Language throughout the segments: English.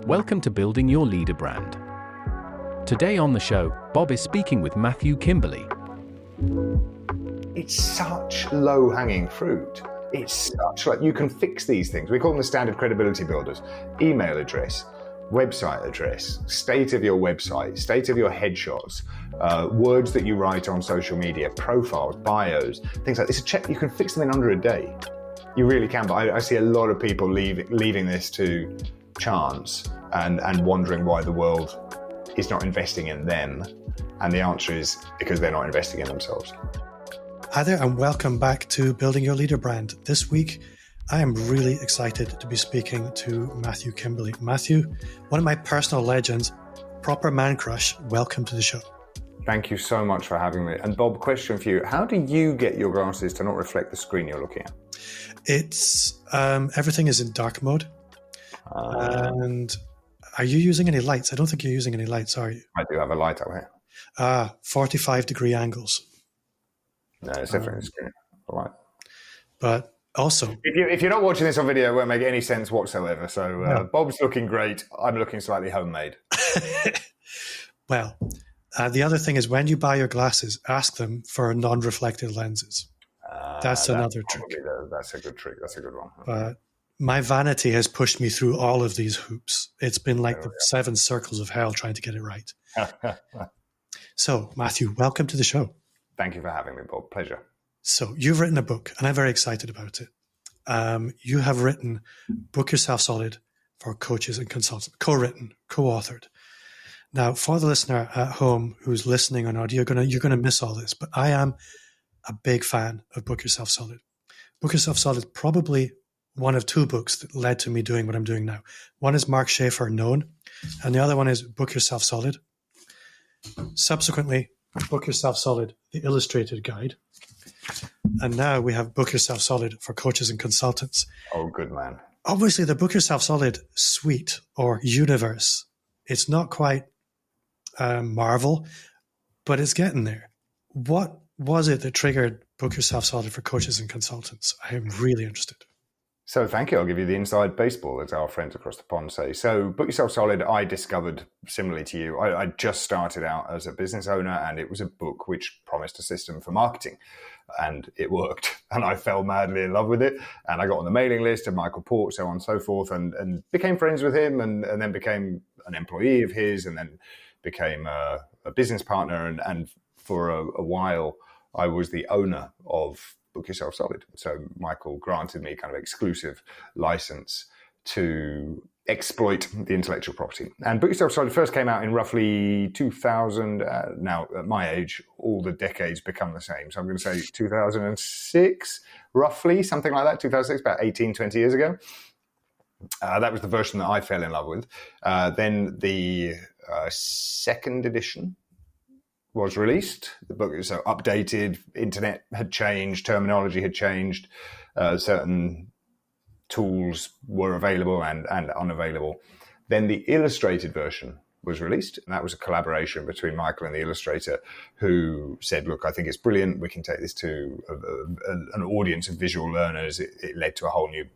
Welcome to Building Your Leader Brand. Today on the show, Bob is speaking with Matthew Kimberley. It's such low-hanging fruit. It's such like you can fix these things. We call them the standard credibility builders. Email address, website address, state of your website, state of your headshots, words that you write on social media, profiles, bios, things like this. You can fix them in under a day. You really can, but I see a lot of people leaving this to chance and wondering why the world is not investing in them. And the answer is because they're not investing in themselves. Hi there and welcome back to Building Your Leader Brand. This week, I am really excited to be speaking to Matthew Kimberley. Matthew, one of my personal legends, proper man crush, welcome to the show. Thank you so much for having me. And Bob, question for you. How do you get your glasses to not reflect the screen you're looking at? It's, everything is in dark mode. And are you using any lights? I don't think you're using any lights, are you? I do have a light up here. 45-degree angles. No, it's definitely the screen. All right. But also, if you're not watching this on video, it won't make any sense whatsoever. So no. Bob's looking great. I'm looking slightly homemade. Well, the other thing is when you buy your glasses, ask them for non-reflective lenses. That's another trick. That's a good trick. That's a good one. But my vanity has pushed me through all of these hoops. It's been like the 7 circles of hell trying to get it right. So, Matthew, welcome to the show. Thank you for having me, Bob. Pleasure. So, you've written a book, and I'm very excited about it. You have written Book Yourself Solid for coaches and consultants, co-written, co-authored. Now, for the listener at home who's listening on audio, you're gonna miss all this, but I am a big fan of Book Yourself Solid. Book Yourself Solid is probably one of 2 books that led to me doing what I'm doing now. One is Mark Schaefer, Known, and the other one is Book Yourself Solid. Subsequently, Book Yourself Solid, the Illustrated Guide. And now we have Book Yourself Solid for coaches and consultants. Oh, good man. Obviously, the Book Yourself Solid suite or universe, it's not quite Marvel, but it's getting there. What was it that triggered Book Yourself Solid for coaches and consultants? I am really interested. So thank you. I'll give you the inside baseball, as our friends across the pond say. So Book Yourself Solid, I discovered similarly to you. I just started out as a business owner, and it was a book which promised a system for marketing, and it worked. And I fell madly in love with it. And I got on the mailing list of Michael Port, so on and so forth, and became friends with him, and then became an employee of his, and then became a business partner. And for a while, I was the owner of Book Yourself Solid. So Michael granted me kind of exclusive license to exploit the intellectual property. And Book Yourself Solid first came out in roughly 2000. Now, at my age, all the decades become the same. So I'm going to say 2006, roughly, something like that, 2006, about 18, 20 years ago. That was the version that I fell in love with. Then the second edition was released. The book was so updated, internet had changed, terminology had changed, certain tools were available and unavailable. Then the illustrated version was released, and that was a collaboration between Michael and the illustrator, who said, look, I think it's brilliant. We can take this to an audience of visual learners. It led to a whole new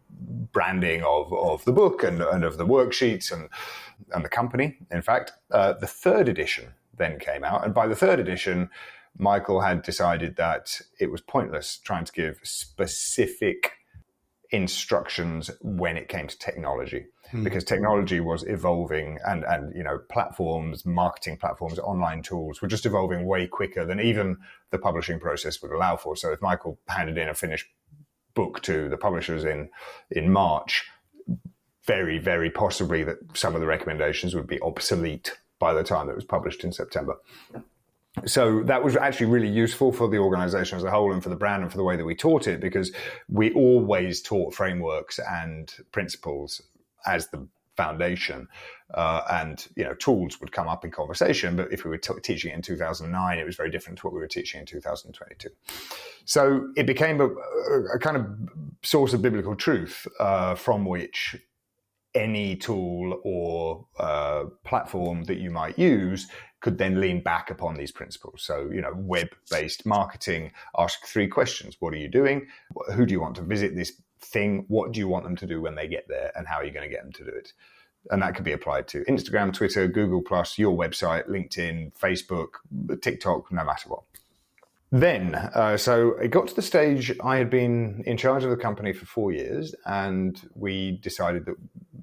branding of the book and of the worksheets and the company. In fact, the third edition then came out. And by the third edition, Michael had decided that it was pointless trying to give specific instructions when it came to technology, because technology was evolving and platforms, marketing platforms, online tools were just evolving way quicker than even the publishing process would allow for. So if Michael handed in a finished book to the publishers in March, very, very possibly that some of the recommendations would be obsolete by the time it was published in September. So that was actually really useful for the organization as a whole and for the brand and for the way that we taught it, because we always taught frameworks and principles as the foundation. And tools would come up in conversation, but if we were teaching it in 2009, it was very different to what we were teaching in 2022. So it became a kind of source of biblical truth from which any tool or platform that you might use could then lean back upon these principles. So, web-based marketing, ask 3 questions. What are you doing? Who do you want to visit this thing? What do you want them to do when they get there? And how are you going to get them to do it? And that could be applied to Instagram, Twitter, Google+, your website, LinkedIn, Facebook, TikTok, no matter what. Then, so it got to the stage I had been in charge of the company for 4 years, and we decided that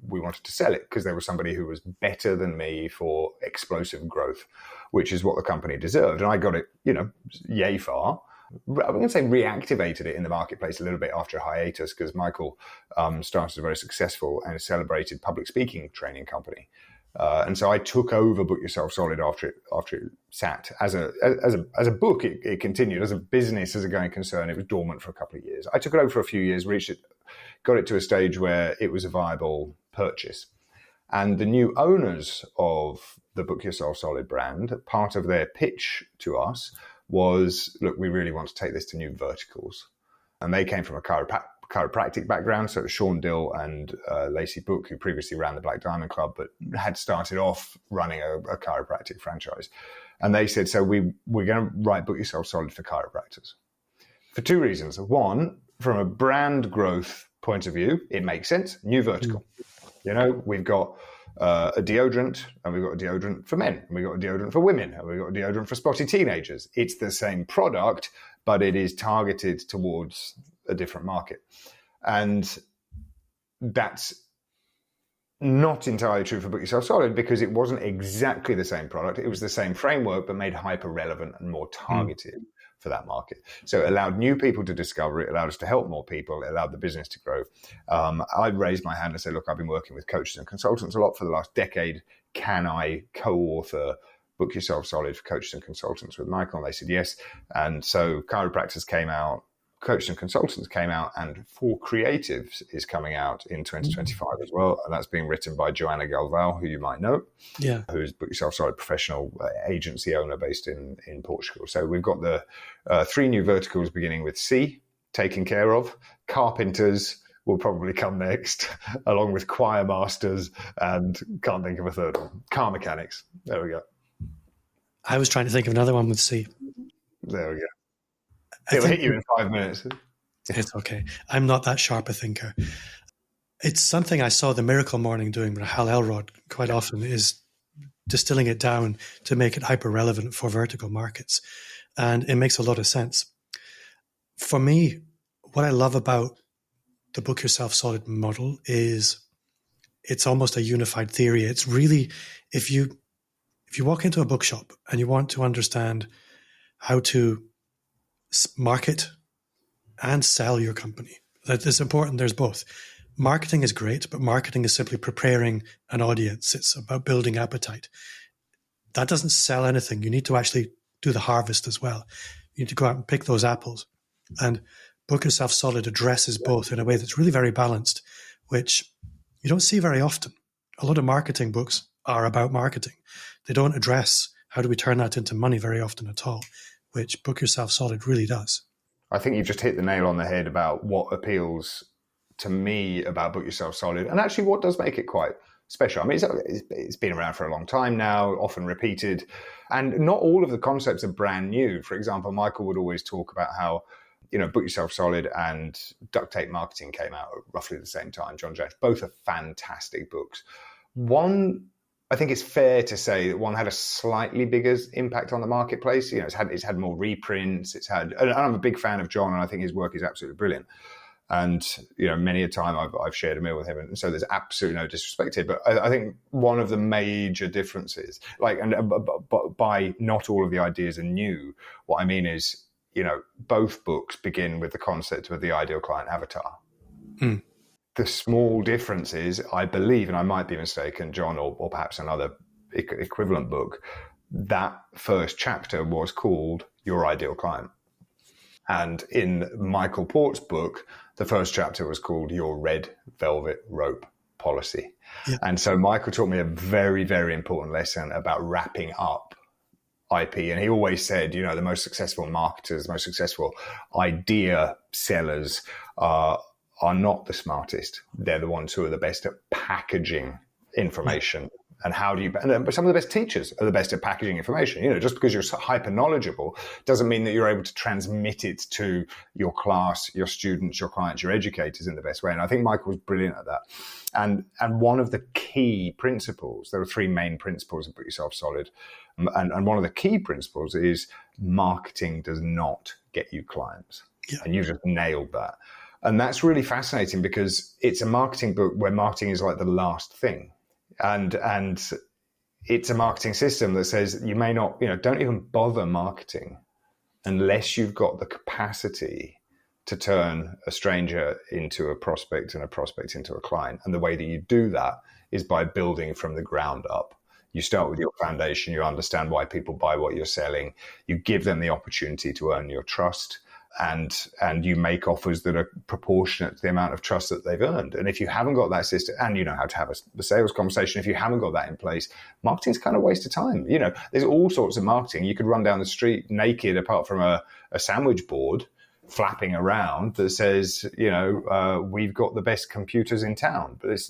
we wanted to sell it because there was somebody who was better than me for explosive growth, which is what the company deserved. And I got it, yay far. I'm going to say reactivated it in the marketplace a little bit after a hiatus because Michael started a very successful and celebrated public speaking training company. And so I took over Book Yourself Solid after it sat as a book. It continued as a business, as a going concern. It was dormant for a couple of years. I took it over for a few years, got it to a stage where it was a viable purchase. And the new owners of the Book Yourself Solid brand, part of their pitch to us was, look, we really want to take this to new verticals. And they came from a chiropractic background. So it was Sean Dill and Lacey Book, who previously ran the Black Diamond Club, but had started off running a chiropractic franchise. And they said, so we're going to write Book Yourself Solid for chiropractors. For two reasons. One, from a brand growth point of view, it makes sense. New vertical. We've got a deodorant, and we've got a deodorant for men, and we've got a deodorant for women, and we've got a deodorant for spotty teenagers. It's the same product, but it is targeted towards a different market. And that's not entirely true for Book Yourself Solid because it wasn't exactly the same product. It was the same framework, but made hyper relevant and more targeted for that market. So it allowed new people to discover it, allowed us to help more people, it allowed the business to grow. I raised my hand and said, look, I've been working with coaches and consultants a lot for the last decade. Can I co-author Book Yourself Solid for coaches and consultants with Michael? And they said yes. And so chiropractors came out, coaches and consultants came out, and For Creatives is coming out in 2025 as well. And that's being written by Joanna Galval, who you might know, who's Book Yourself Solid professional agency owner based in Portugal. So we've got the 3 new verticals beginning with C, taken care of. Carpenters will probably come next, along with choir masters, and can't think of a third one. Car mechanics. There we go. I was trying to think of another one with C. There we go. It'll hit you in 5 minutes. It's okay. I'm not that sharp a thinker. It's something I saw the Miracle Morning doing with Hal Elrod quite often, is distilling it down to make it hyper relevant for vertical markets. And it makes a lot of sense. For me, what I love about the Book Yourself Solid model is it's almost a unified theory. It's really, if you walk into a bookshop and you want to understand how to market and sell your company, that is important. There's both. Marketing is great, but marketing is simply preparing an audience. It's about building appetite. That doesn't sell anything. You need to actually do the harvest as well. You need to go out and pick those apples. And Book Yourself Solid addresses both in a way that's really very balanced, which you don't see very often. A lot of marketing books are about marketing. They don't address how do we turn that into money very often at all, which Book Yourself Solid really does. I think you've just hit the nail on the head about what appeals to me about Book Yourself Solid, and actually what does make it quite special. I mean, it's been around for a long time now, often repeated, and not all of the concepts are brand new. For example, Michael would always talk about how, Book Yourself Solid and Duct Tape Marketing came out at roughly the same time. John James, both are fantastic books. One, I think it's fair to say that one had a slightly bigger impact on the marketplace. It's had more reprints. And I'm a big fan of John, and I think his work is absolutely brilliant. And many a time I've shared a meal with him, and so there's absolutely no disrespect here. But I think one of the major differences, but by not all of the ideas are new. What I mean is, both books begin with the concept of the ideal client avatar. Mm. The small differences, I believe, and I might be mistaken, John, or perhaps another equivalent book, that first chapter was called Your Ideal Client. And in Michael Port's book, the first chapter was called Your Red Velvet Rope Policy. Yeah. And so Michael taught me a very, very important lesson about wrapping up IP. And he always said, the most successful marketers, the most successful idea sellers are not the smartest. They're the ones who are the best at packaging information. And but some of the best teachers are the best at packaging information. Just because you're hyper knowledgeable doesn't mean that you're able to transmit it to your class, your students, your clients, your educators in the best way. And I think Michael was brilliant at that. And one of the key key principles. There are three main principles of Book Yourself Solid. And one of the key principles is marketing does not get you clients. Yeah. And you just nailed that. And that's really fascinating because it's a marketing book where marketing is like the last thing. And it's a marketing system that says you may not, don't even bother marketing unless you've got the capacity to turn a stranger into a prospect and a prospect into a client. And the way that you do that is by building from the ground up. You start with your foundation, you understand why people buy what you're selling, you give them the opportunity to earn your trust, and you make offers that are proportionate to the amount of trust that they've earned. And if you haven't got that system, and you know how to have the sales conversation, if you haven't got that in place, marketing's kind of a waste of time. There's all sorts of marketing. You could run down the street naked apart from a sandwich board flapping around that says, we've got the best computers in town. But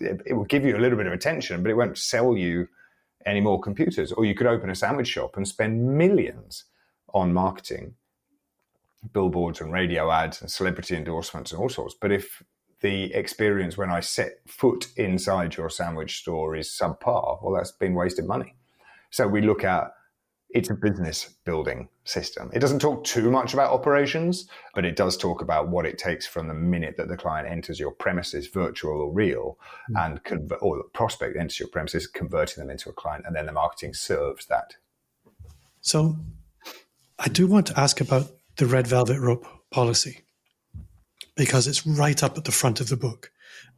it will give you a little bit of attention, but it won't sell you any more computers. Or you could open a sandwich shop and spend millions on marketing, billboards and radio ads and celebrity endorsements and all sorts. But if the experience when I set foot inside your sandwich store is subpar, well, that's been wasted money. So we look at, it's a business building system. It doesn't talk too much about operations, but it does talk about what it takes from the minute that the client enters your premises, virtual or real, or the prospect enters your premises, converting them into a client, and then the marketing serves that. So I do want to ask about the red velvet rope policy, because it's right up at the front of the book.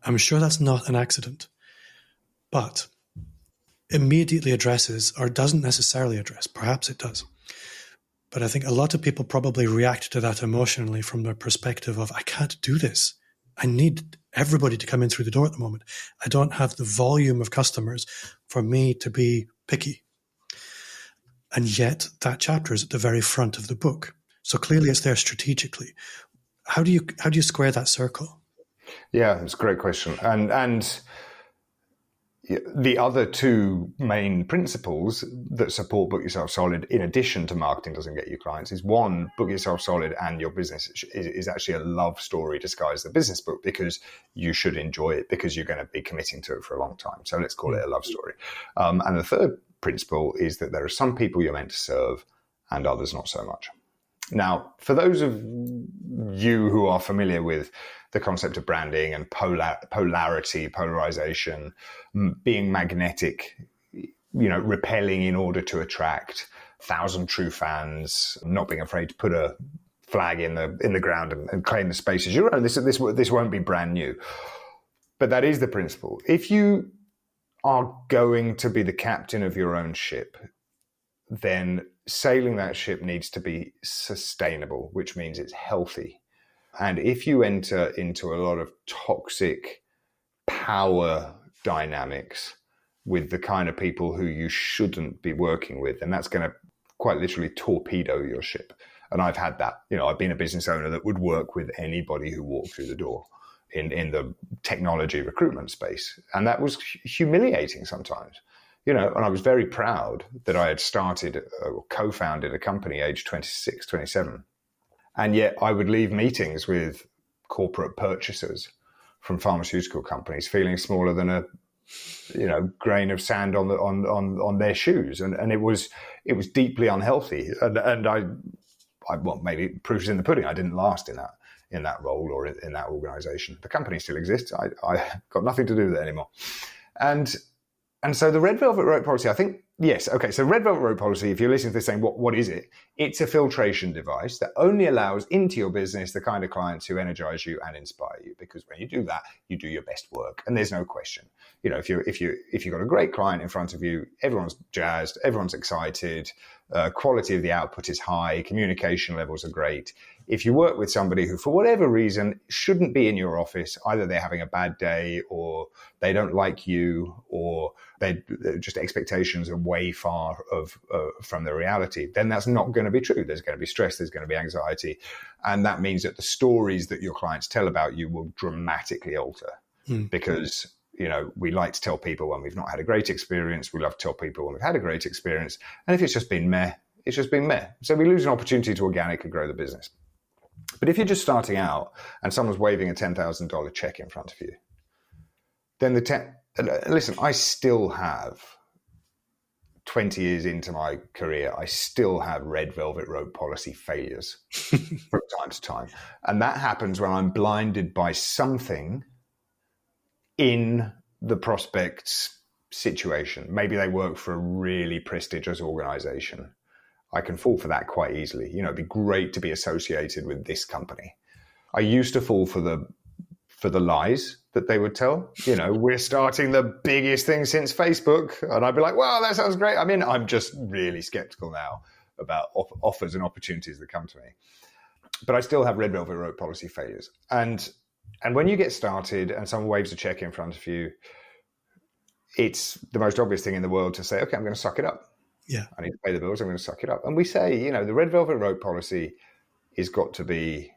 I'm sure that's not an accident, but immediately addresses, or doesn't necessarily address, perhaps it does. But I think a lot of people probably react to that emotionally from their perspective of, I can't do this. I need everybody to come in through the door at the moment. I don't have the volume of customers for me to be picky. And yet that chapter is at the very front of the book. So clearly it's there strategically. How do you square that circle? Yeah, it's a great question. And the other two main principles that support Book Yourself Solid, in addition to marketing doesn't get you clients, is one, Book Yourself Solid and your business is actually a love story disguised as a business book, because you should enjoy it because you're going to be committing to it for a long time. So let's call it a love story. And the third principle is that there are some people you're meant to serve and others not so much. Now, for those of you who are familiar with the concept of branding and polarity, polarization, being magnetic, repelling in order to attract 1,000 true fans, not being afraid to put a flag in the ground and claim the space as your own. This won't be brand new. But that is the principle. If you are going to be the captain of your own ship, then sailing that ship needs to be sustainable, which means it's healthy. And if you enter into a lot of toxic power dynamics with the kind of people who you shouldn't be working with, then that's going to quite literally torpedo your ship. And I've had that. I've been a business owner that would work with anybody who walked through the door in the technology recruitment space. And that was humiliating sometimes. And I was very proud that I had started or co-founded a company aged 26, 27. And yet I would leave meetings with corporate purchasers from pharmaceutical companies feeling smaller than a grain of sand on their shoes. And it was deeply unhealthy. And I maybe proof's in the pudding. I didn't last in that role or in that organization. The company still exists. I got nothing to do with it anymore. And so the red velvet rope policy, I think, yes. Okay. So red velvet rope policy, if you're listening to this saying, what is it? It's a filtration device that only allows into your business the kind of clients who energize you and inspire you. Because when you do that, you do your best work. And there's no question. If you've got a great client in front of you, everyone's jazzed, everyone's excited, quality of the output is high, communication levels are great. If you work with somebody who, for whatever reason, shouldn't be in your office, either they're having a bad day or they don't like you or they just expectations are way far from the reality, then that's not going to be true. There's going to be stress, there's going to be anxiety. And that means that the stories that your clients tell about you will dramatically alter because we like to tell people when we've not had a great experience. We love to tell people when we've had a great experience. And if it's just been meh, it's just been meh. So we lose an opportunity to organically grow the business. But if you're just starting out and someone's waving a $10,000 check in front of you, then listen, I still have 20 years into my career, I still have red velvet rope policy failures from time to time. And that happens when I'm blinded by something in the prospect's situation. Maybe they work for a really prestigious organization. I can fall for that quite easily. It'd be great to be associated with this company. I used to fall for the lies that they would tell. We're starting the biggest thing since Facebook. And I'd be like, wow, that sounds great. I mean, I'm just really skeptical now about offers and opportunities that come to me. But I still have red velvet rope policy failures. And when you get started and someone waves a check in front of you, it's the most obvious thing in the world to say, okay, I'm going to suck it up. Yeah. I need to pay the bills. I'm going to suck it up. And we say, the red velvet rope policy has got to be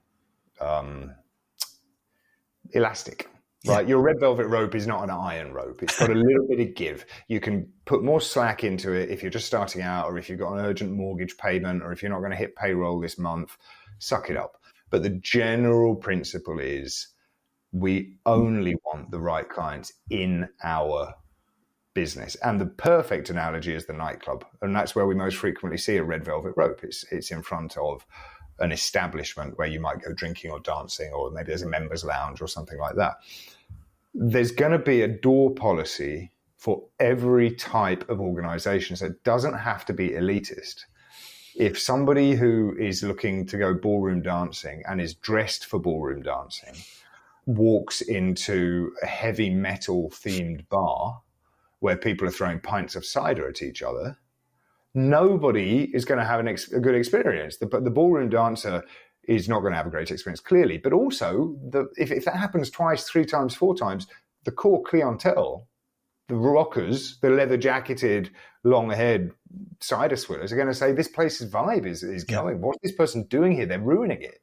elastic, right? Your red velvet rope is not an iron rope. It's got a little bit of give. You can put more slack into it if you're just starting out, or if you've got an urgent mortgage payment, or if you're not going to hit payroll this month, suck it up. But the general principle is we only want the right clients in our business. And the perfect analogy is the nightclub. And that's where we most frequently see a red velvet rope. It's in front of an establishment where you might go drinking or dancing, or maybe there's a members lounge or something like that. There's going to be a door policy for every type of organization. So it doesn't have to be elitist. If somebody who is looking to go ballroom dancing and is dressed for ballroom dancing walks into a heavy metal themed bar where people are throwing pints of cider at each other, nobody is going to have a good experience. The ballroom dancer is not going to have a great experience, clearly. But also, if that happens twice, 3 times, 4 times, the core clientele, the rockers, the leather-jacketed, long-haired cider swillers are going to say, this place's vibe is going. What's this person doing here? They're ruining it.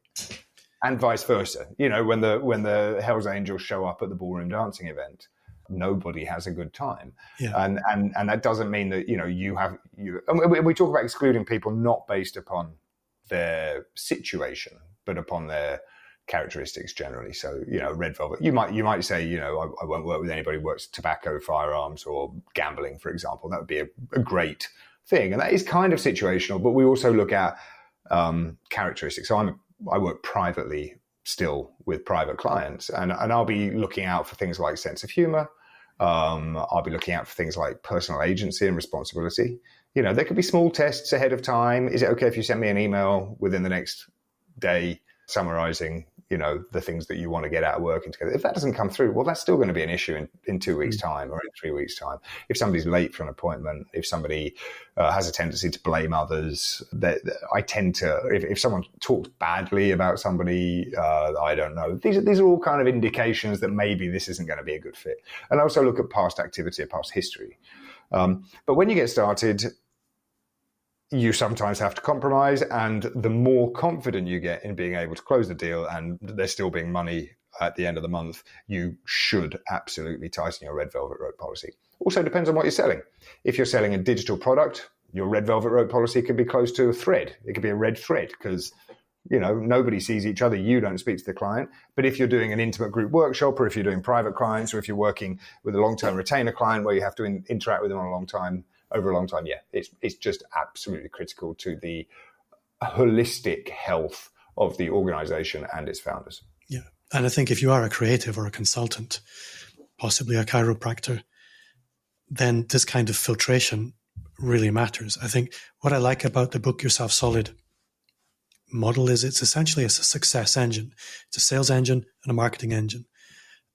And vice versa. When the Hells Angels show up at the ballroom dancing event, nobody has a good time. Yeah. And that doesn't mean that, and we talk about excluding people not based upon their situation, but upon their characteristics generally. So, red velvet, you might say, I won't work with anybody who works tobacco, firearms, or gambling, for example. That would be a great thing. And that is kind of situational, but we also look at characteristics. So I work privately still with private clients, and I'll be looking out for things like sense of humor. I'll be looking out for things like personal agency and responsibility. There could be small tests ahead of time. Is it okay if you send me an email within the next day summarizing, the things that you want to get out of working together? If that doesn't come through, well, that's still going to be an issue in 2 weeks' time or in 3 weeks' time. If somebody's late for an appointment, if somebody has a tendency to blame others, I tend to, if someone talks badly about somebody, I don't know. These are all kind of indications that maybe this isn't going to be a good fit. And I also look at past activity, past history. But when you get started, you sometimes have to compromise, and the more confident you get in being able to close the deal and there still being money at the end of the month, you should absolutely tighten your red velvet rope policy. Also depends on what you're selling. If you're selling a digital product, your red velvet rope policy could be close to a thread. It could be a red thread because, nobody sees each other. You don't speak to the client. But if you're doing an intimate group workshop, or if you're doing private clients, or if you're working with a long-term retainer client where you have to interact with them over a long time, it's just absolutely critical to the holistic health of the organization and its founders. Yeah. And I think if you are a creative or a consultant, possibly a chiropractor, then this kind of filtration really matters. I think what I like about the Book Yourself Solid model is it's essentially a success engine. It's a sales engine and a marketing engine.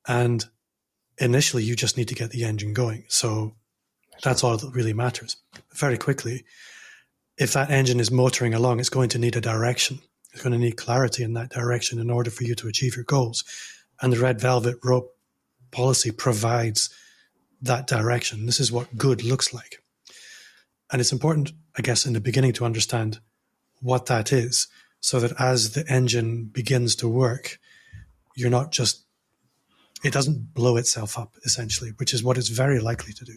And initially, you just need to get the engine going. So that's all that really matters. Very quickly, if that engine is motoring along, it's going to need a direction. It's going to need clarity in that direction in order for you to achieve your goals. And the red velvet rope policy provides that direction. This is what good looks like. And it's important, I guess, in the beginning to understand what that is, so that as the engine begins to work, you're not just, it doesn't blow itself up, essentially, which is what it's very likely to do.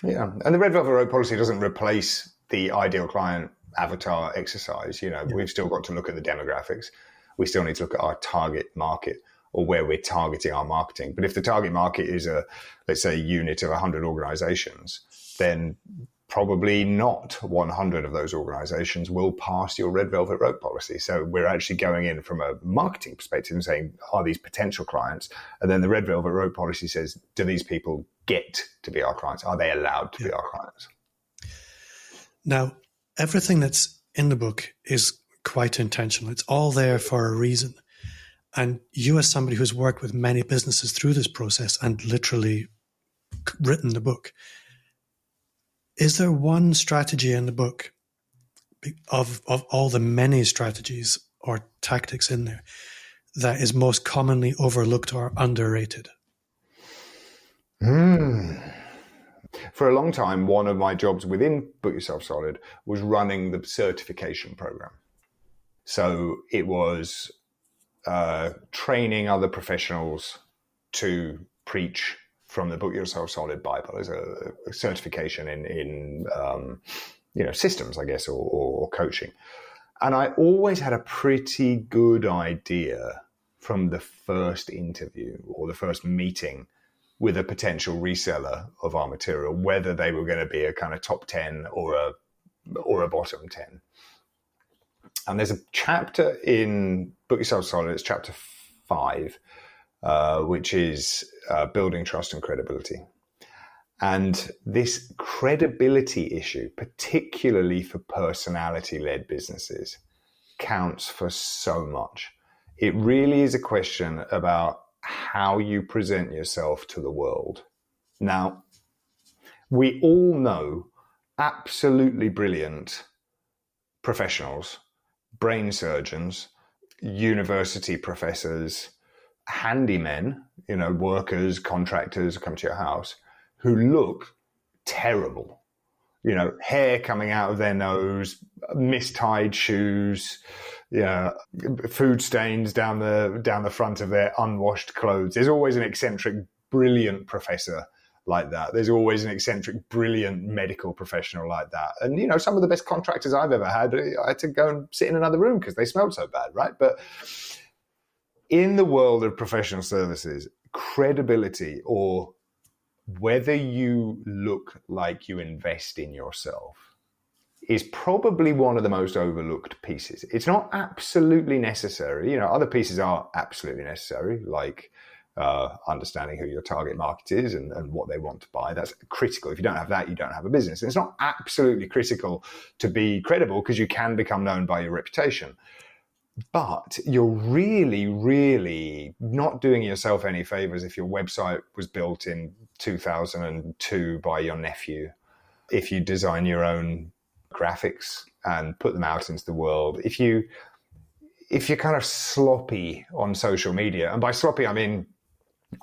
Yeah, and the red velvet rope policy doesn't replace the ideal client avatar exercise. We've still got to look at the demographics. We still need to look at our target market. or where we're targeting our marketing. But if the target market is let's say, a unit of 100 organizations, then probably not 100 of those organizations will pass your red velvet rope policy. So we're actually going in from a marketing perspective and saying, are these potential clients? And then the red velvet rope policy says, do these people get to be our clients? Are they allowed to be our clients? Now, everything that's in the book is quite intentional. It's all there for a reason. And you, as somebody who's worked with many businesses through this process and literally written the book, is there one strategy in the book of all the many strategies or tactics in there that is most commonly overlooked or underrated? For a long time, one of my jobs within Book Yourself Solid was running the certification program. So it was training other professionals to preach from the Book Yourself Solid Bible as a certification in systems, I guess, or coaching. And I always had a pretty good idea from the first interview or the first meeting with a potential reseller of our material, whether they were going to be a kind of top 10 or a bottom 10. And there's a chapter in Book Yourself Solid, it's chapter 5, which is building trust and credibility. And this credibility issue, particularly for personality-led businesses, counts for so much. It really is a question about how you present yourself to the world. Now, we all know absolutely brilliant professionals, brain surgeons, university professors, handymen, workers, contractors come to your house who look terrible. Hair coming out of their nose, mistied shoes, food stains down the front of their unwashed clothes. There's always an eccentric, brilliant professor like that. There's always an eccentric, brilliant medical professional like that. And, some of the best contractors I've ever had, I had to go and sit in another room because they smelled so bad, right? But in the world of professional services, credibility, or whether you look like you invest in yourself, is probably one of the most overlooked pieces. It's not absolutely necessary. Other pieces are absolutely necessary, like understanding who your target market is and what they want to buy. That's critical. If you don't have that, you don't have a business. And it's not absolutely critical to be credible because you can become known by your reputation. But you're really, really not doing yourself any favors if your website was built in 2002 by your nephew, if you design your own graphics and put them out into the world, if you're kind of sloppy on social media, and by sloppy I mean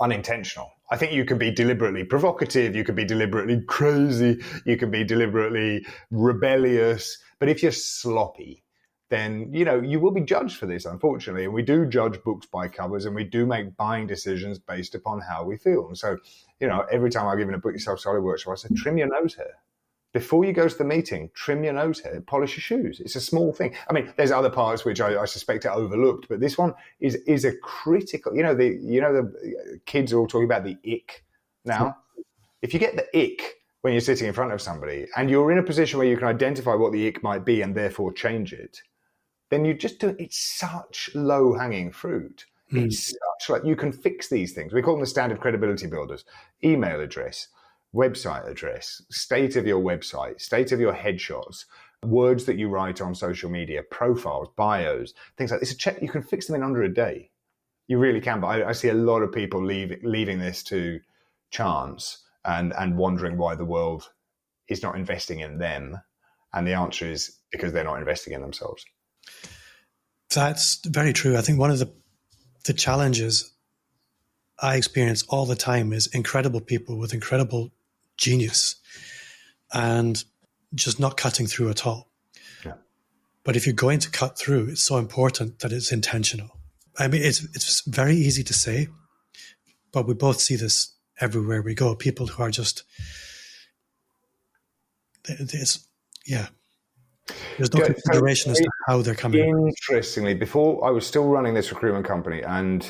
unintentional. I think you can be deliberately provocative, you can be deliberately crazy, you can be deliberately rebellious, but if you're sloppy, then, you will be judged for this, unfortunately. And we do judge books by covers, and we do make buying decisions based upon how we feel. And so, every time I give in a Book Yourself Solid workshop, I say, trim your nose hair. Before you go to the meeting, trim your nose hair, polish your shoes. It's a small thing. I mean, there's other parts which I suspect are overlooked, but this one is a critical, the kids are all talking about the ick now. If you get the ick when you're sitting in front of somebody and you're in a position where you can identify what the ick might be and therefore change it, then you just do it. It's such low-hanging fruit. It's such like you can fix these things. We call them the standard credibility builders. Email address, website address, state of your website, state of your headshots, words that you write on social media, profiles, bios, things like this. You can fix them in under a day. You really can. But I see a lot of people leaving this to chance and wondering why the world is not investing in them. And the answer is because they're not investing in themselves. That's very true. I think one of the challenges I experience all the time is incredible people with incredible genius and just not cutting through at all. Yeah. But if you're going to cut through, it's so important that it's intentional. I mean, it's very easy to say, but we both see this everywhere we go. People who are just, there's no consideration as to how they're coming. Interestingly, before I was still running this recruitment company, and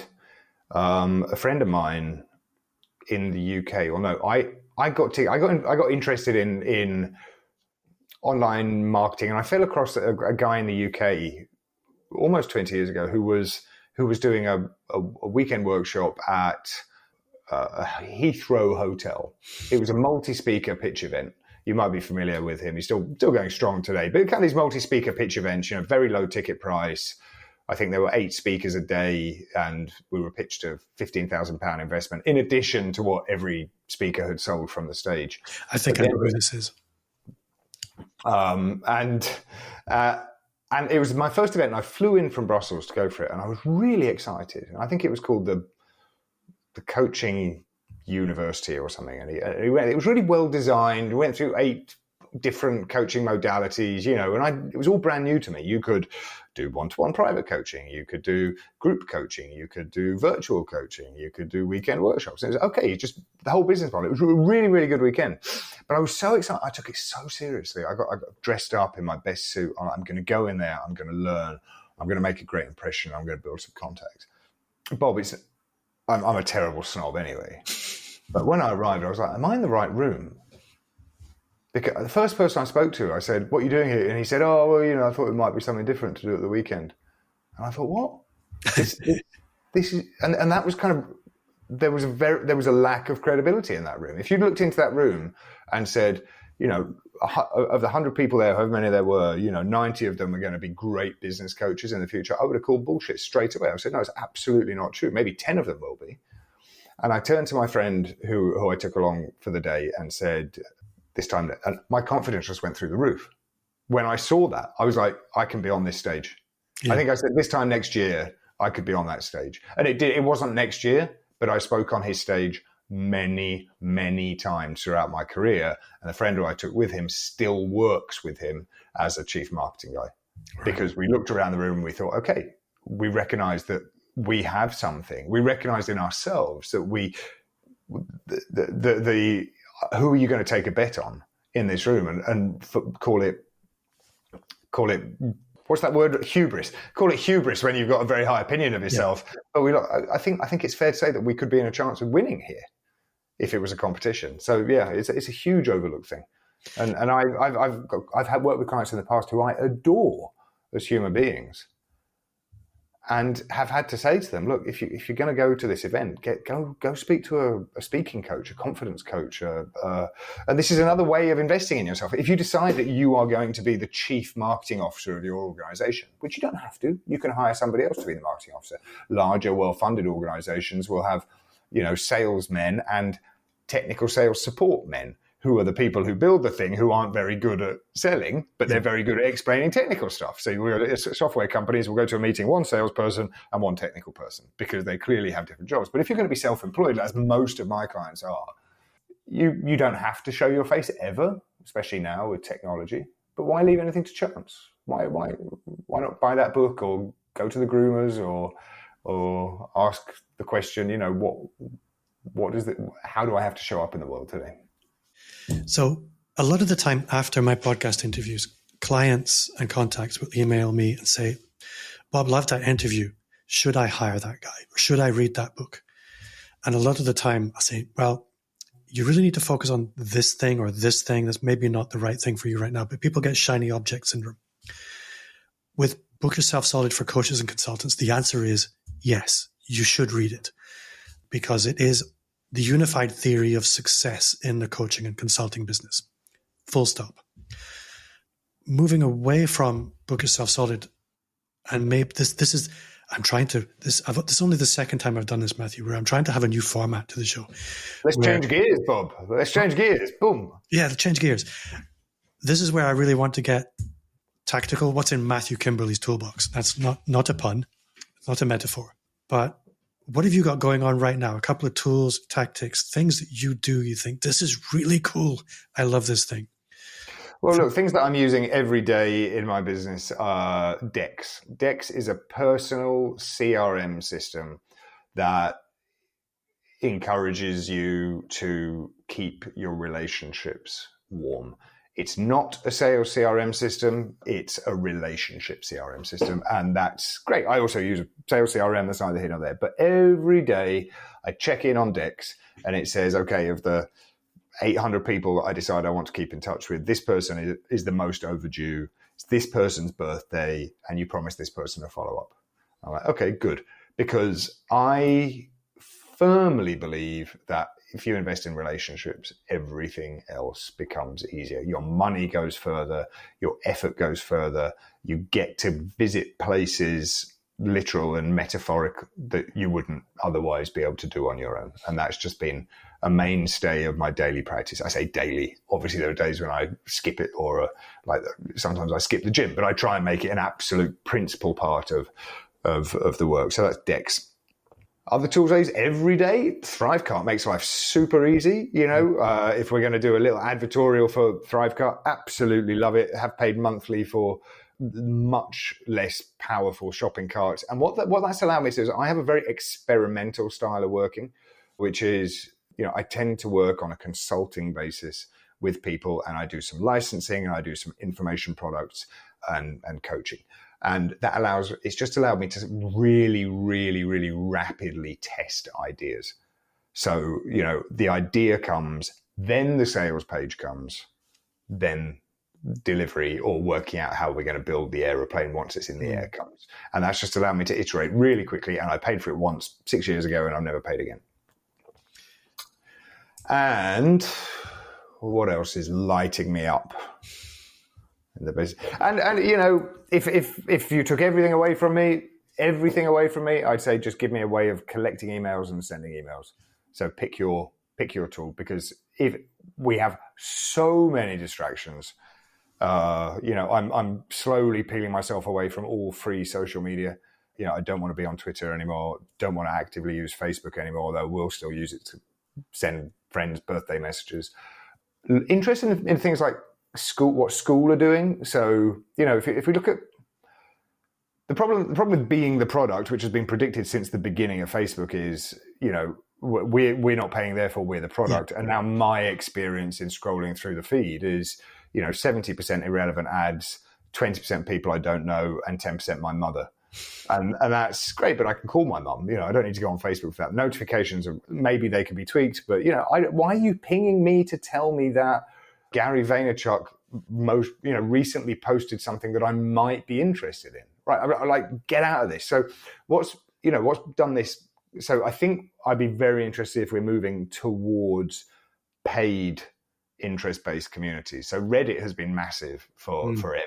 A friend of mine in the UK, or no, I got interested in online marketing, and I fell across a guy in the UK almost 20 years ago who was doing a weekend workshop at a Heathrow hotel. It was a multi-speaker pitch event. You might be familiar with him. He's still going strong today. But kind of these multi-speaker pitch events, very low ticket price. I think there were 8 speakers a day, and we were pitched a £15,000 investment in addition to what every speaker had sold from the stage. I think I know who this is. And it was my first event, and I flew in from Brussels to go for it, and I was really excited. And I think it was called the Coaching University or something. And it was really well designed. We went through 8 different coaching modalities, and it was all brand new to me. You could do one-to-one private coaching, you could do group coaching, you could do virtual coaching, you could do weekend workshops. And it was okay, just the whole business model. It was a really, really good weekend. But I was so excited. I took it so seriously. I got dressed up in my best suit. I'm going to go in there. I'm going to learn. I'm going to make a great impression. I'm going to build some contacts. Bob, I'm a terrible snob anyway. But when I arrived, I was like, am I in the right room? Because the first person I spoke to, I said, what are you doing here? And he said, oh, well, I thought it might be something different to do at the weekend. And I thought, what? This is, and that was kind of, there was a lack of credibility in that room. If you looked into that room and said, of the 100 people there, however many there were, 90 of them are going to be great business coaches in the future, I would have called bullshit straight away. I said, no, it's absolutely not true. Maybe 10 of them will be. And I turned to my friend who I took along for the day and said, this time, and my confidence just went through the roof. When I saw that, I was like, I can be on this stage. Yeah. I think I said this time next year, I could be on that stage. And it did. It wasn't next year, but I spoke on his stage many, many times throughout my career. And the friend who I took with him still works with him as a chief marketing guy. Right. Because we looked around the room and we thought, okay, we recognize that we have something. We recognized in ourselves that who are you going to take a bet on in this room and call it, what's that word? Hubris. Call it hubris when you've got a very high opinion of yourself. Yeah. But I think it's fair to say that we could be in a chance of winning here if it was a competition. So yeah, it's a huge overlooked thing. And I've had worked with clients in the past who I adore as human beings, and have had to say to them, look, if you're going to go to this event, go speak to a speaking coach, a confidence coach. And this is another way of investing in yourself. If you decide that you are going to be the chief marketing officer of your organization, which you don't have to, you can hire somebody else to be the marketing officer. Larger, well-funded organizations will have, salesmen and technical sales support men, who are the people who build the thing, who aren't very good at selling, but they're very good at explaining technical stuff. So software companies will go to a meeting, one salesperson and one technical person, because they clearly have different jobs. But if you're going to be self-employed, as most of my clients are, you don't have to show your face ever, especially now with technology. But why leave anything to chance? Why not buy that book or go to the groomers or ask the question, how do I have to show up in the world today? So a lot of the time after my podcast interviews, clients and contacts will email me and say, Bob, loved that interview. Should I hire that guy? Or should I read that book? And a lot of the time I say, well, you really need to focus on this thing or this thing. That's maybe not the right thing for you right now, but people get shiny object syndrome. With Book Yourself Solid for Coaches and Consultants, the answer is yes, you should read it, because it is the unified theory of success in the coaching and consulting business. Full stop. Moving away from Book Yourself Solid, and maybe this is only the second time I've done this, Matthew, where I'm trying to have a new format to the show. Let's change gears, Bob. Let's change gears. Boom. Yeah, let's change gears. This is where I really want to get tactical. What's in Matthew Kimberley's toolbox? That's not a pun, not a metaphor, but what have you got going on right now? A couple of tools, tactics, things that you do, you think, this is really cool. I love this thing. Well, look, things that I'm using every day in my business are Dex. Dex is a personal CRM system that encourages you to keep your relationships warm. It's not a sales CRM system. It's a relationship CRM system. And that's great. I also use a sales CRM. That's neither here nor there. But every day I check in on Dex and it says, okay, of the 800 people that I decide I want to keep in touch with, this person is the most overdue. It's this person's birthday. And you promise this person a follow-up. I'm like, okay, good. Because I firmly believe that if you invest in relationships, everything else becomes easier. Your money goes further, your effort goes further. You get to visit places, literal and metaphoric, that you wouldn't otherwise be able to do on your own. And that's just been a mainstay of my daily practice. I say daily. Obviously, there are days when I skip it, or like sometimes I skip the gym, but I try and make it an absolute principal part of the work. So that's Dex. Other tools I use every day, Thrivecart makes life super easy. If we're going to do a little advertorial for Thrivecart, absolutely love it. Have paid monthly for much less powerful shopping carts. And what that's allowed me to do is I have a very experimental style of working, which is, I tend to work on a consulting basis with people, and I do some licensing and I do some information products and coaching. And it's just allowed me to really, really, really rapidly test ideas. So, the idea comes, then the sales page comes, then delivery or working out how we're going to build the aeroplane once it's in the air comes. And that's just allowed me to iterate really quickly. And I paid for it once 6 years ago and I've never paid again. And what else is lighting me up? And if you took everything away from me, I'd say just give me a way of collecting emails and sending emails. So pick your tool, because if we have so many distractions, I'm slowly peeling myself away from all free social media. I don't want to be on Twitter anymore. Don't want to actively use Facebook anymore, though we'll still use it to send friends birthday messages. Interested in things like what school are doing. So, if we look at the problem with being the product, which has been predicted since the beginning of Facebook, is, we're not paying, therefore we're the product. Yeah. And now my experience in scrolling through the feed is, 70% irrelevant ads, 20% people I don't know, and 10% my mother. And that's great, but I can call my mum. I don't need to go on Facebook for that. Notifications, maybe they can be tweaked, but why are you pinging me to tell me that Gary Vaynerchuk recently posted something that I might be interested in? Right, I like, get out of this. So what's done this? So I think I'd be very interested if we're moving towards paid interest-based communities. So Reddit has been massive for forever,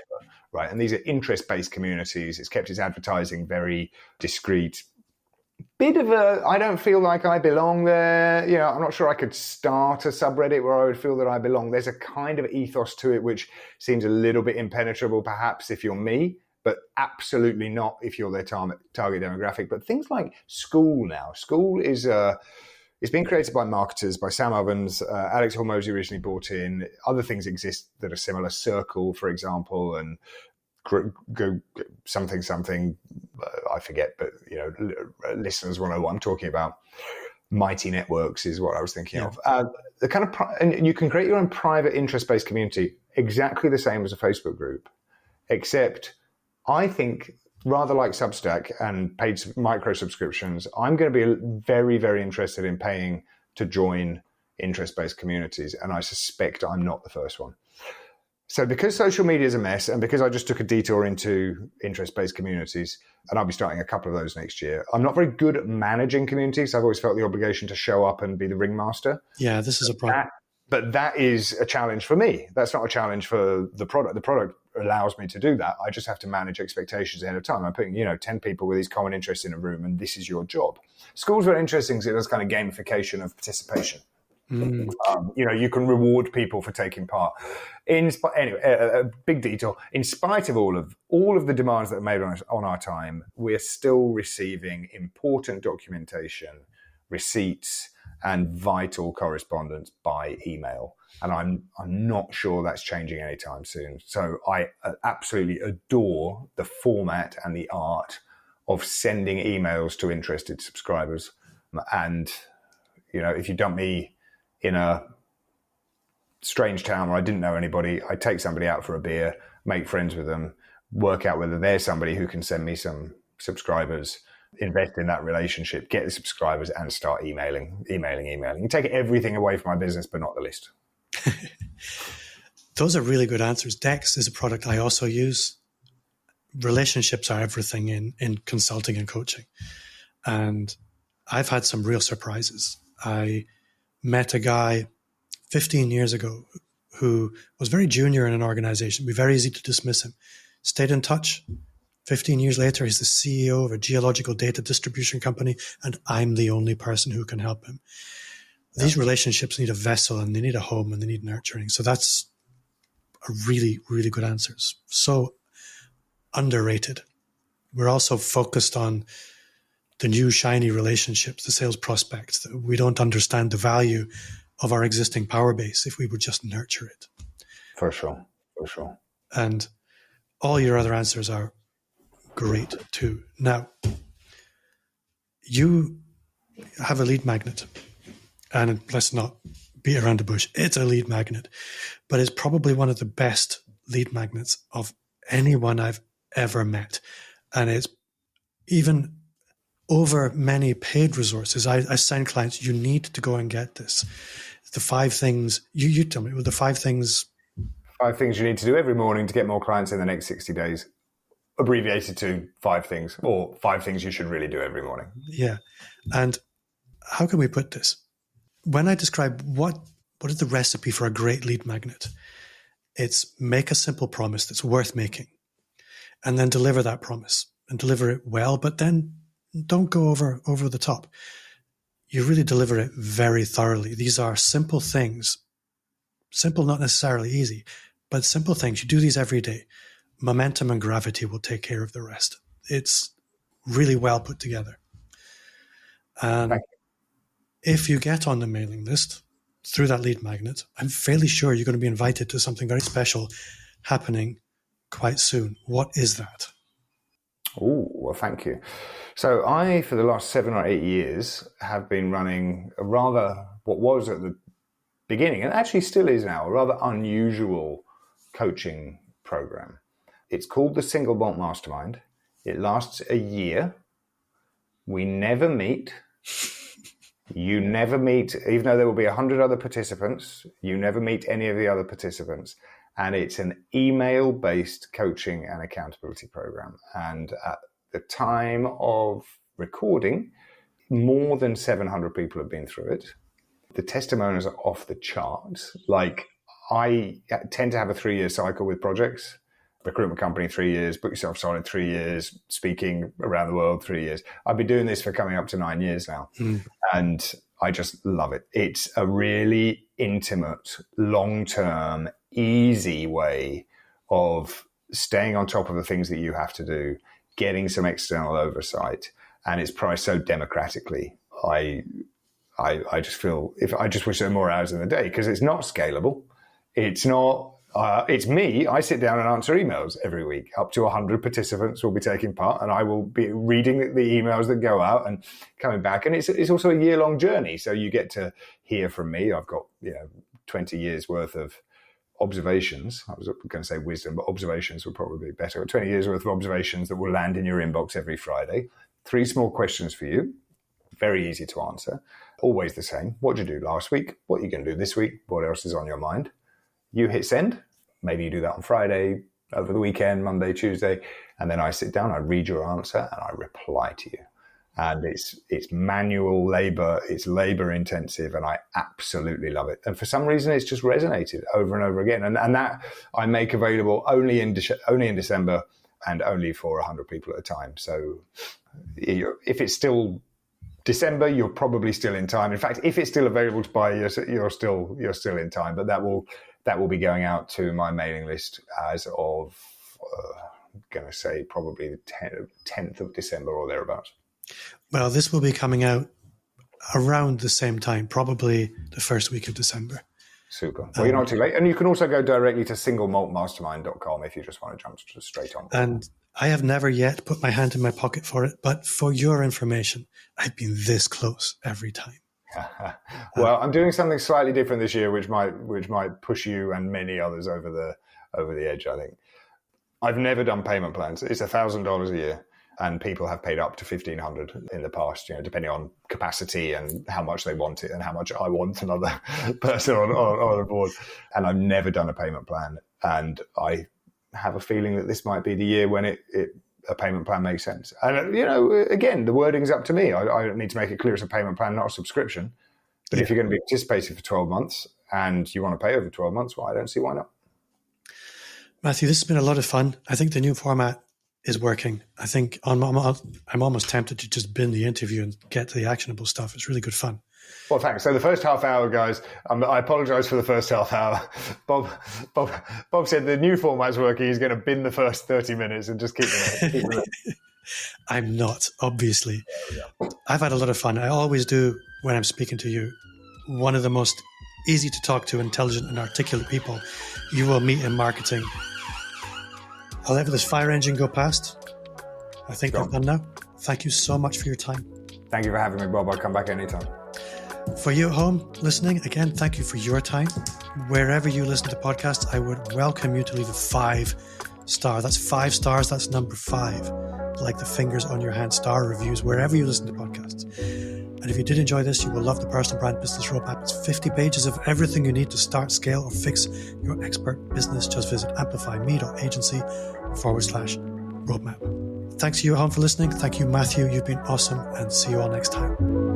right? And these are interest-based communities. It's kept its advertising very discreet. I don't feel like I belong there. I'm not sure I could start a subreddit where I would feel that I belong. There's a kind of ethos to it which seems a little bit impenetrable, perhaps if you're me, but absolutely not if you're their target demographic. But things like School now. School is it's been created by marketers, by Sam Ovens. Alex Hormozy recently bought in. Other things exist that are similar. Circle, for example, and go something. I forget, but listeners will know what I'm talking about. Mighty Networks is what I was thinking of. The kind of and you can create your own private interest-based community, exactly the same as a Facebook group, except I think, rather like Substack and paid micro subscriptions, I'm going to be very, very interested in paying to join interest-based communities. And I suspect I'm not the first one. So because social media is a mess, and because I just took a detour into interest-based communities, and I'll be starting a couple of those next year, I'm not very good at managing communities. I've always felt the obligation to show up and be the ringmaster. Yeah, this is a problem. But that is a challenge for me. That's not a challenge for the product. The product allows me to do that. I just have to manage expectations ahead of time. I'm putting, 10 people with these common interests in a room, and this is your job. School's very interesting because it does kind of gamification of participation. You can reward people for taking part. Anyway, a big detail. In spite of all of the demands that are made on our time, we're still receiving important documentation, receipts, and vital correspondence by email. And I'm not sure that's changing anytime soon. So I absolutely adore the format and the art of sending emails to interested subscribers. And, if you dump me in a strange town where I didn't know anybody. I take somebody out for a beer, make friends with them, work out whether there's somebody who can send me some subscribers, invest in that relationship, get the subscribers, and start emailing. You take everything away from my business, but not the list. Those are really good answers. Dex is a product I also use. Relationships are everything in consulting and coaching. And I've had some real surprises. I met a guy 15 years ago who was very junior in an organization. It'd be very easy to dismiss him. Stayed in touch. 15 years later, he's the CEO of a geological data distribution company, and I'm the only person who can help him. Yeah. These relationships need a vessel, and they need a home, and they need nurturing. So that's a really, really good answer. So underrated. We're also focused on the new shiny relationships, the sales prospects. We don't understand the value of our existing power base if we would just nurture it. For sure. And all your other answers are great too. Now, you have a lead magnet, and let's not beat around the bush. It's a lead magnet, but it's probably one of the best lead magnets of anyone I've ever met. And it's even over many paid resources. I send clients, you need to go and get this. The 5 things, you tell me, the 5 things. 5 things you need to do every morning to get more clients in the next 60 days. Abbreviated to 5 things, or 5 things you should really do every morning. Yeah. And how can we put this? When I describe what is the recipe for a great lead magnet, it's make a simple promise that's worth making, and then deliver that promise and deliver it well, but then don't go over the top. You really deliver it very thoroughly. These are simple things. Simple, not necessarily easy, but simple things. You do these every day. Momentum and gravity will take care of the rest. It's really well put together. And if you get on the mailing list through that lead magnet, I'm fairly sure you're going to be invited to something very special happening quite soon. What is that? Oh, well, thank you. So I, for the last 7 or 8 years, have been running a rather, what was at the beginning, and actually still is now, a rather unusual coaching program. It's called the Single Malt Mastermind. It lasts a year. We never meet. You never meet, even though there will be 100 other participants, you never meet any of the other participants. And it's an email-based coaching and accountability program. And at the time of recording, more than 700 people have been through it. The testimonials are off the charts. Like, I tend to have a 3-year cycle with projects. Recruitment company, 3 years. Book Yourself Solid, 3 years. Speaking around the world, 3 years. I've been doing this for coming up to 9 years now. And I just love it. It's a really intimate, long-term, easy way of staying on top of the things that you have to do, getting some external oversight, and it's priced so democratically. I just feel, I just wish there were more hours in the day, because it's not scalable. It's not. It's me. I sit down and answer emails every week. Up to 100 participants will be taking part, and I will be reading the emails that go out and coming back. And it's also a year-long journey, so you get to hear from me. I've got 20 years worth of observations. I was going to say wisdom, but observations would probably be better. 20 years worth of observations that will land in your inbox every Friday. 3 small questions for you. Very easy to answer. Always the same. What did you do last week? What are you going to do this week? What else is on your mind? You hit send. Maybe you do that on Friday, over the weekend, Monday, Tuesday. And then I sit down, I read your answer, and I reply to you. And it's manual labor, it's labor intensive, and I absolutely love it. And for some reason, it's just resonated over and over again. And that I make available only in December, and only for 100 people at a time. So if it's still December, you're probably still in time. In fact, if it's still available to buy, you're still in time. But that will be going out to my mailing list as of, I'm going to say probably the 10th of December or thereabouts. Well, this will be coming out around the same time, probably the first week of December. Super. Well, you're not too late. And you can also go directly to singlemaltmastermind.com if you just want to jump straight on. And I have never yet put my hand in my pocket for it, but for your information, I've been this close every time. Well, I'm doing something slightly different this year, which might push you and many others over the edge, I think. I've never done payment plans. It's $1,000 a year, and people have paid up to $1,500 in the past, depending on capacity and how much they want it and how much I want another person on the board. And I've never done a payment plan. And I have a feeling that this might be the year when a payment plan makes sense. And, again, the wording's up to me. I need to make it clear it's a payment plan, not a subscription. But if you're going to be participating for 12 months and you want to pay over 12 months, well, I don't see why not. Matthew, this has been a lot of fun. I think the new format is working. I think I'm almost tempted to just bin the interview and get to the actionable stuff. It's really good fun. Well, thanks. So the first half hour, guys, I apologise for the first half hour. Bob said the new format's working. He's going to bin the first 30 minutes and just keep it. I'm not, obviously. I've had a lot of fun. I always do when I'm speaking to you. One of the most easy to talk to, intelligent and articulate people you will meet in marketing. I'll let this fire engine go past. I think I'm done now. Thank you so much for your time. Thank you for having me, Bob. I'll come back anytime. For you at home listening, again, thank you for your time. Wherever you listen to podcasts, I would welcome you to leave a 5-star. That's 5 stars. That's number 5. Like the fingers on your hand, star reviews, wherever you listen to podcasts. And if you did enjoy this, you will love the Personal Brand Business Roadmap. It's 50 pages of everything you need to start, scale, or fix your expert business. Just visit amplifyme.agency/roadmap. Thanks to you at home for listening. Thank you, Matthew. You've been awesome, and see you all next time.